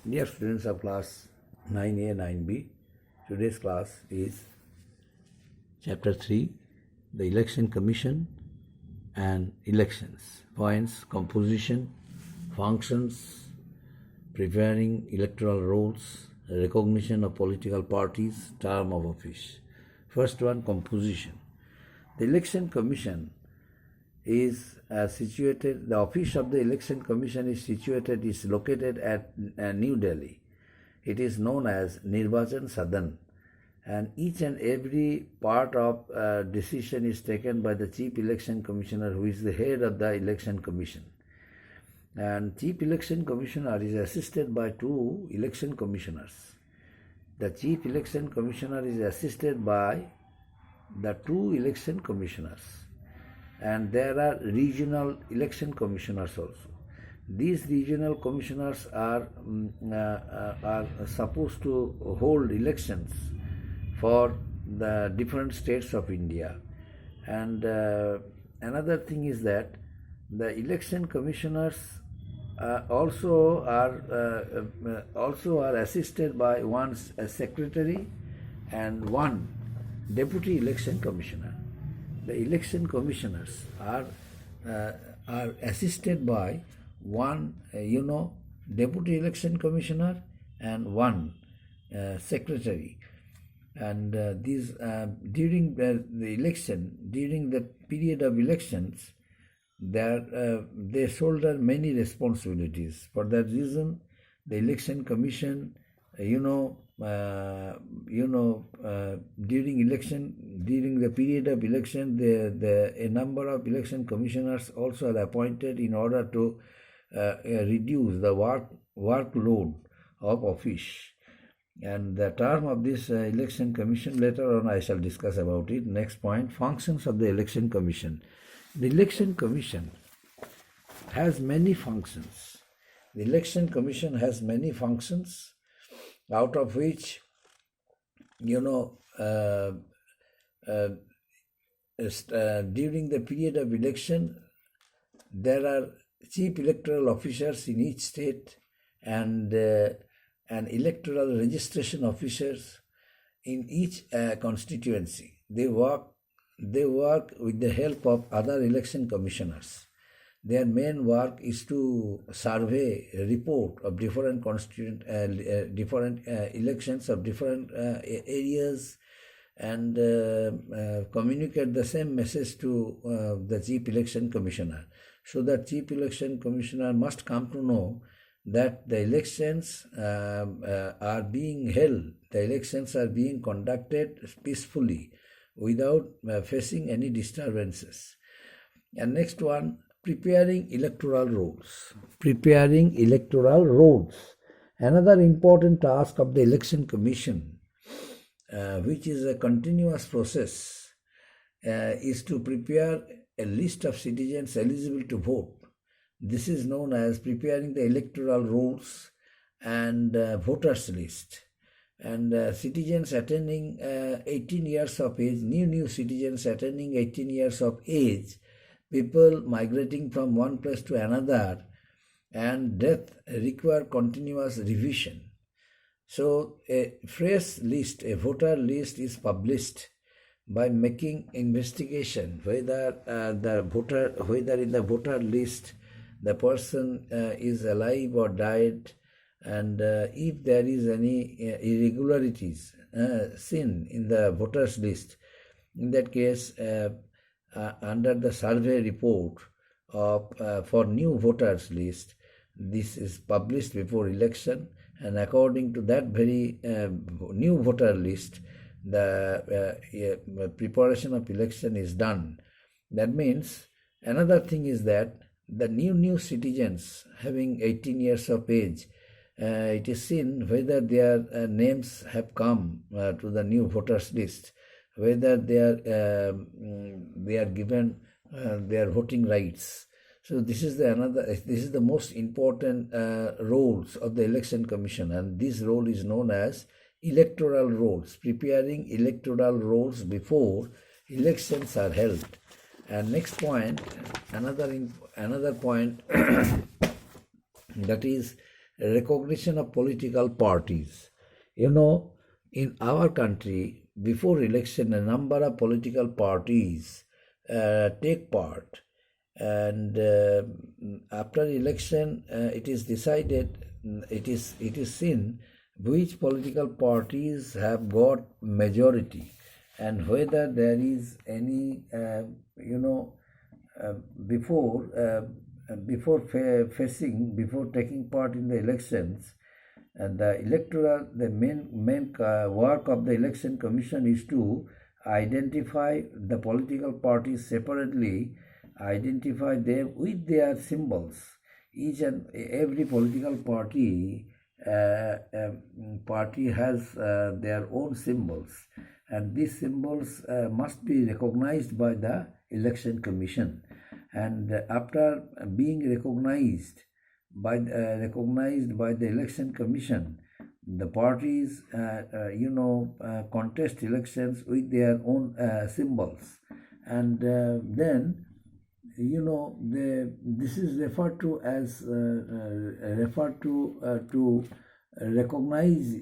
Dear students of class 9A, 9B, today's class is Chapter 3, the Election Commission and Elections. Points, composition, functions, preparing electoral rolls, recognition of political parties, term of office. First one, composition. The Election Commission is situated, the office of the Election Commission is located at New Delhi. It is known as Nirbachan Sadan, and each and every part of decision is taken by the Chief Election Commissioner, who is the head of the Election Commission. And Chief Election Commissioner is assisted by two election commissioners. The Chief Election Commissioner is assisted by the two election commissioners. And there are regional election commissioners also. These regional commissioners are supposed to hold elections for the different states of India. And another thing is that the election commissioners also are assisted by one secretary and one deputy election commissioner. The election commissioners are assisted by one, deputy election commissioner and one secretary. And these during the election, during the period of elections, they shoulder many responsibilities. For that reason, the election commission, during the period of election, a number of election commissioners also are appointed in order to reduce the workload of office. And the term of this election commission, later on I shall discuss about it. Next point, functions of the election commission. The election commission has many functions. The election commission has many functions, out of which, during the period of election, there are chief electoral officers in each state and electoral registration officers in each constituency. They work with the help of other election commissioners. Their main work is to survey a report of different elections of different areas and communicate the same message to the Chief Election Commissioner. So that Chief Election Commissioner must come to know that the elections are being held, the elections are being conducted peacefully without facing any disturbances. And next one, preparing electoral rolls. Preparing electoral rolls. Another important task of the Election Commission, which is a continuous process, is to prepare a list of citizens eligible to vote. This is known as preparing the electoral rolls and voters list. And citizens attaining 18 years of age, new citizens attaining 18 years of age, people migrating from one place to another, and death require continuous revision. So a fresh list, a voter list is published by making investigation whether in the voter list the person is alive or died, and if there is any irregularities seen in the voters list, in that case, under the survey report for new voters list, this is published before election, and according to that very new voter list, the preparation of election is done. That means another thing is that the new citizens having 18 years of age, it is seen whether their names have come to the new voters list, whether they are given their voting rights. So this is the most important roles of the Election Commission, and this role is known as electoral rolls, preparing electoral rolls before elections are held. And next point, another point that is recognition of political parties. You know, in our country, before election, a number of political parties take part, and after election, it is decided, it is seen which political parties have got majority, and whether there is any, you know, uh, before before taking part in the elections, and the main work of the election commission is to identify the political parties separately, identify them with their symbols. Each and every political party has their own symbols, and these symbols must be recognized by the election commission. And after being recognized by the election commission, the parties contest elections with their own symbols, and then this is referred to as to recognize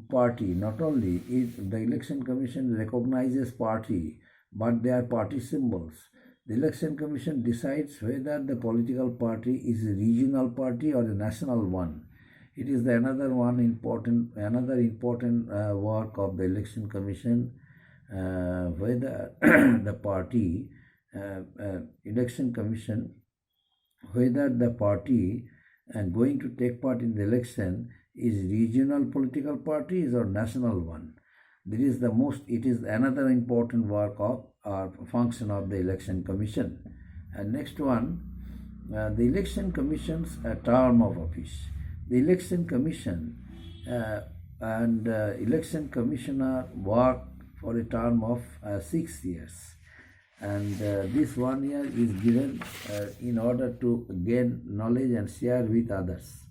party. Not only the election commission recognizes party, but they are party symbols. The election commission decides whether the political party is a regional party or a national one. It is another important work of the election commission, whether the party election commission, whether the party going to take part in the election is regional political parties or national one. It is another important work of or function of the election commission. And next one, the election commission's term of office. The election commission and election commissioner work for a term of 6 years, and this 1 year is given in order to gain knowledge and share with others.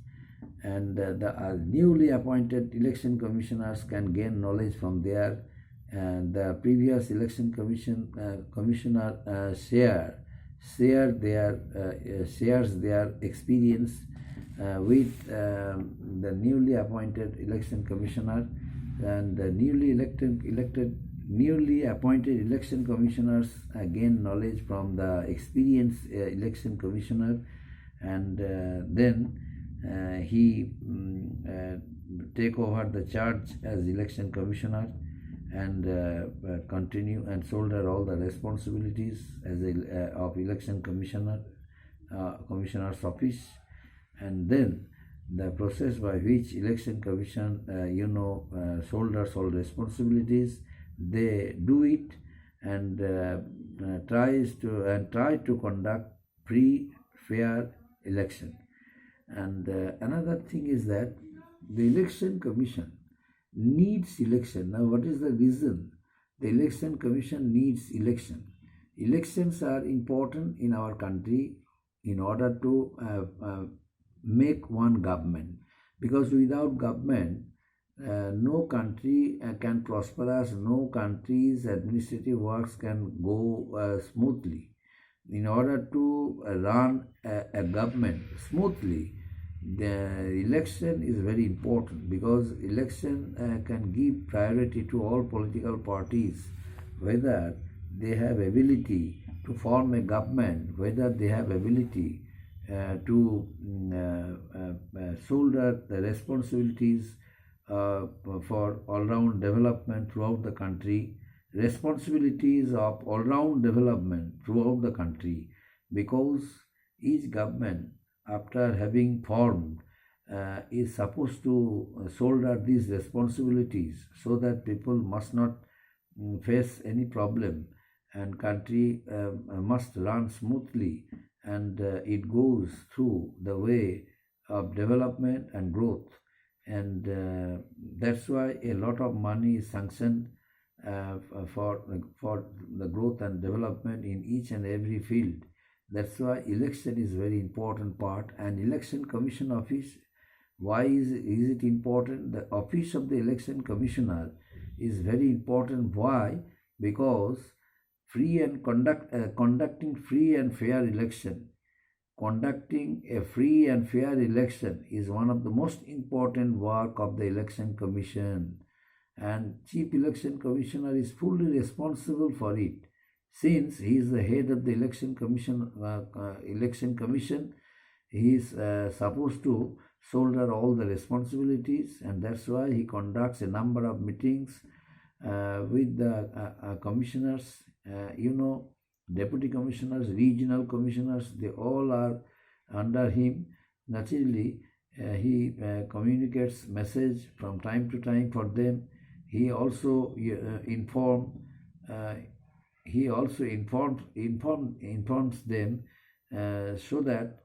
And the newly appointed election commissioners can gain knowledge from their the previous election commissioner shares their experience with the newly appointed election commissioner, and the newly appointed election commissioners gain knowledge from the experienced election commissioner, and then he take over the charge as election commissioner, and continue and shoulder all the responsibilities as of election commissioner's office. And then the process by which election commission shoulders all responsibilities, they do it, and try to conduct free, fair election. And another thing is that the election commission needs election. Now, what is the reason the election commission needs election? Elections are important in our country in order to make one government, because without government no country can prosperous, no country's administrative works can go smoothly. In order to run a government smoothly, the election is very important, because election can give priority to all political parties, whether they have ability to form a government, whether they have ability to shoulder the responsibilities for all-round development throughout the country, responsibilities of all-round development throughout the country, because each government, after having formed, is supposed to shoulder these responsibilities, so that people must not face any problem, and country must run smoothly, and it goes through the way of development and growth. And that's why a lot of money is sanctioned for the growth and development in each and every field. That's why election is very important part. And election commission office, why is it important? The office of the election commissioner is very important. Why? Because conducting free and fair election conducting a free and fair election is one of the most important work of the Election Commission, and Chief Election Commissioner is fully responsible for it. Since he is the head of the Election Commission, he is supposed to shoulder all the responsibilities, and that's why he conducts a number of meetings with the commissioners, deputy commissioners, regional commissioners. They all are under him. Naturally, he communicates message from time to time for them. He also informs them so that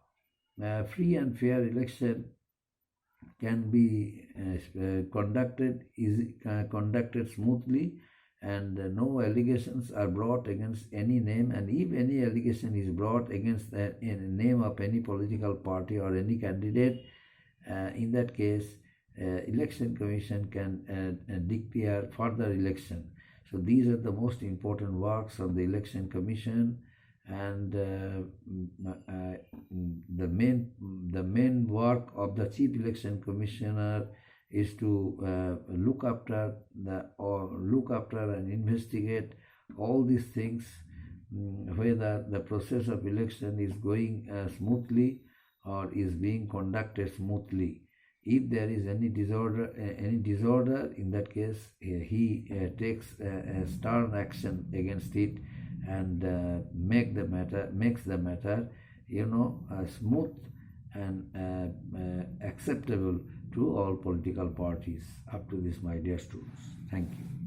free and fair election can be conducted smoothly, and no allegations are brought against any name. And if any allegation is brought against the name of any political party or any candidate, in that case, Election Commission can declare further election. So these are the most important works of the Election Commission, and the main work of the Chief Election Commissioner is to look after and investigate all these things, whether the process of election is going smoothly or is being conducted smoothly. If there is any disorder, in that case, he takes a stern action against it, and makes the matter, smooth and acceptable to all political parties. Up to this, my dear students. Thank you.